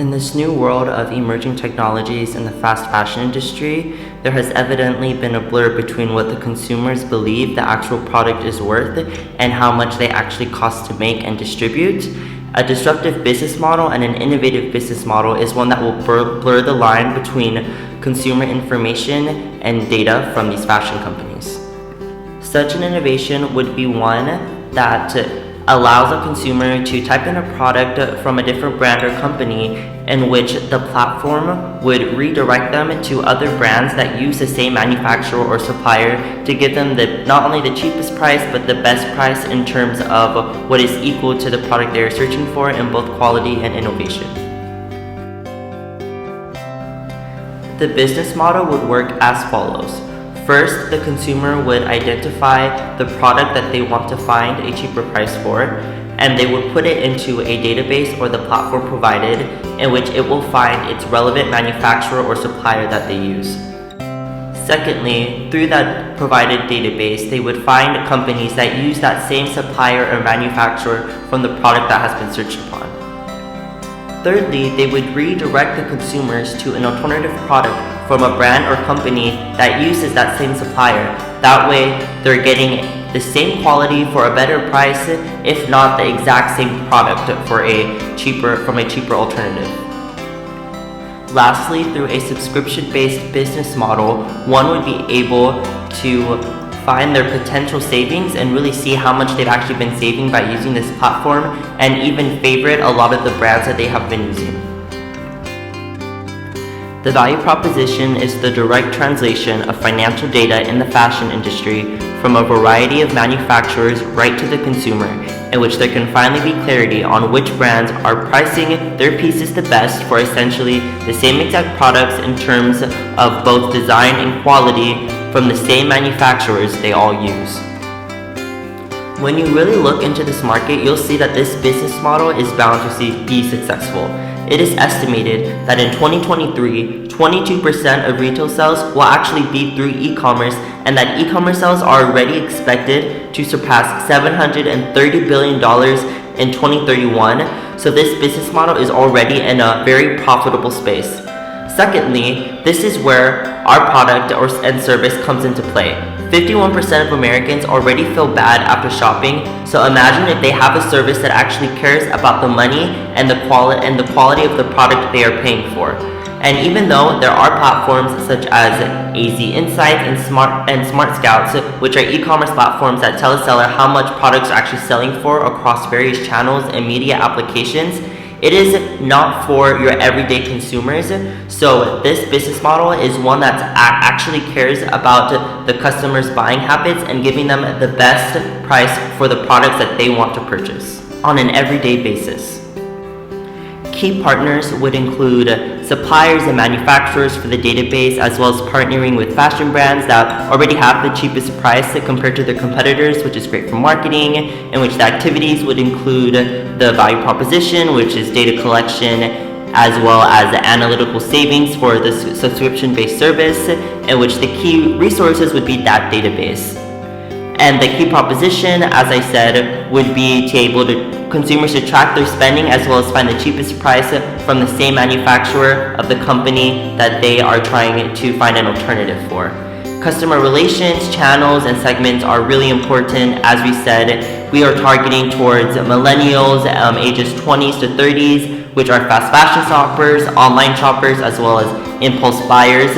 In this new world of emerging technologies in the fast fashion industry, there has evidently been a blur between what the consumers believe the actual product is worth and how much they actually cost to make and distribute. A disruptive business model and an innovative business model is one that will blur the line between consumer information and data from these fashion companies. Such an innovation would be one that allows a consumer to type in a product from a different brand or company, in which the platform would redirect them to other brands that use the same manufacturer or supplier to give them not only the cheapest price but the best price in terms of what is equal to the product they are searching for in both quality and innovation. The business model would work as follows. First, the consumer would identify the product that they want to find a cheaper price for, and they would put it into a database or the platform provided, in which it will find its relevant manufacturer or supplier that they use. Secondly, through that provided database, they would find companies that use that same supplier or manufacturer from the product that has been searched upon. Thirdly, they would redirect the consumers to an alternative product from a brand or company that uses that same supplier. That way, they're getting the same quality for a better price, if not the exact same product from a cheaper alternative. Lastly, through a subscription-based business model, one would be able to find their potential savings and really see how much they've actually been saving by using this platform, and even favorite a lot of the brands that they have been using. The value proposition is the direct translation of financial data in the fashion industry from a variety of manufacturers right to the consumer, in which there can finally be clarity on which brands are pricing their pieces the best for essentially the same exact products in terms of both design and quality from the same manufacturers they all use. When you really look into this market, you'll see that this business model is bound to be successful. It is estimated that in 2023, 22% of retail sales will actually be through e-commerce, and that e-commerce sales are already expected to surpass $730 billion in 2031. So this business model is already in a very profitable space. Secondly, this is where our product and service comes into play. 51% of Americans already feel bad after shopping, so imagine if they have a service that actually cares about the money and the quality of the product they are paying for. And even though there are platforms such as AZ Insights and Smart Scouts, which are e-commerce platforms that tell a seller how much products are actually selling for across various channels and media applications, it is not for your everyday consumers. So this business model is one that actually cares about the customers' buying habits and giving them the best price for the products that they want to purchase on an everyday basis. Key partners would include suppliers and manufacturers for the database, as well as partnering with fashion brands that already have the cheapest price compared to their competitors, which is great for marketing, in which the activities would include the value proposition, which is data collection, as well as the analytical savings for the subscription-based service, in which the key resources would be that database. And the key proposition, as I said, would be to able to consumers to track their spending, as well as find the cheapest price from the same manufacturer of the company that they are trying to find an alternative for. Customer relations, channels, and segments are really important. As we said, we are targeting towards millennials, ages 20s to 30s, which are fast fashion shoppers, online shoppers, as well as impulse buyers.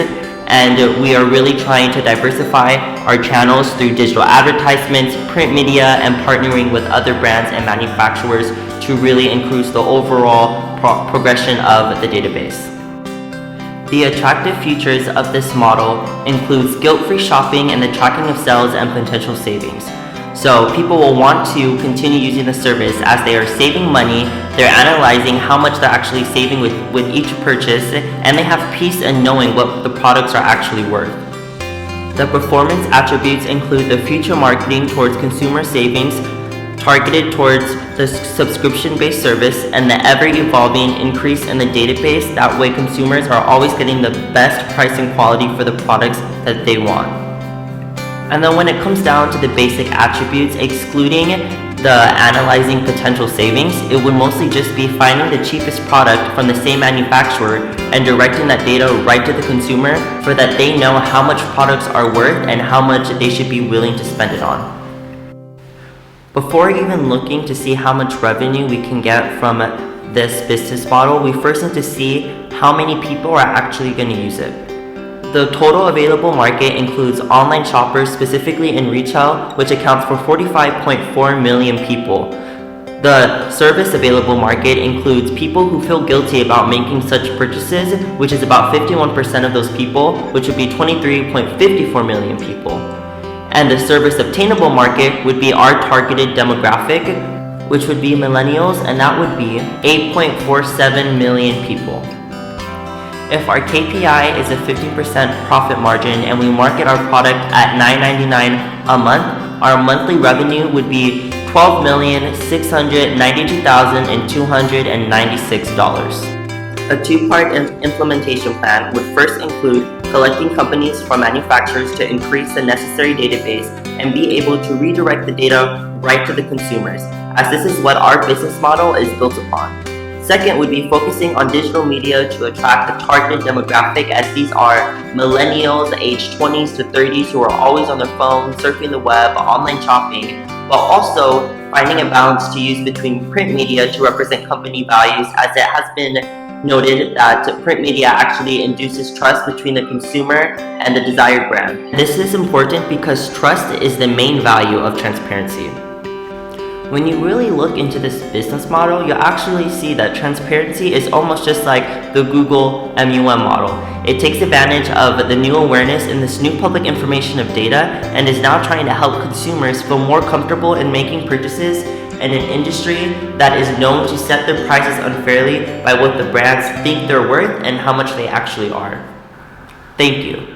And we are really trying to diversify our channels through digital advertisements, print media, and partnering with other brands and manufacturers to really increase the overall progression of the database. The attractive features of this model includes guilt-free shopping and the tracking of sales and potential savings. So people will want to continue using the service as they are saving money, they're analyzing how much they're actually saving with each purchase, and they have peace in knowing what the products are actually worth. The performance attributes include the future marketing towards consumer savings, targeted towards the subscription-based service, and the ever-evolving increase in the database. That way consumers are always getting the best price and quality for the products that they want. And then when it comes down to the basic attributes, excluding the analyzing potential savings, it would mostly just be finding the cheapest product from the same manufacturer and directing that data right to the consumer so that they know how much products are worth and how much they should be willing to spend it on. Before even looking to see how much revenue we can get from this business model, we first need to see how many people are actually going to use it. The total available market includes online shoppers, specifically in retail, which accounts for 45.4 million people. The service available market includes people who feel guilty about making such purchases, which is about 51% of those people, which would be 23.54 million people. And the service obtainable market would be our targeted demographic, which would be millennials, and that would be 8.47 million people. If our KPI is a 50% profit margin and we market our product at $9.99 a month, our monthly revenue would be $12,692,296. A two-part implementation plan would first include collecting companies from manufacturers to increase the necessary database and be able to redirect the data right to the consumers, as this is what our business model is built upon. Second would be focusing on digital media to attract the targeted demographic, as these are millennials aged 20s to 30s who are always on their phone, surfing the web, online shopping, while also finding a balance to use between print media to represent company values, as it has been noted that print media actually induces trust between the consumer and the desired brand. This is important because trust is the main value of transparency. When you really look into this business model, you'll actually see that transparency is almost just like the Google MUM model. It takes advantage of the new awareness in this new public information of data and is now trying to help consumers feel more comfortable in making purchases in an industry that is known to set their prices unfairly by what the brands think they're worth and how much they actually are. Thank you.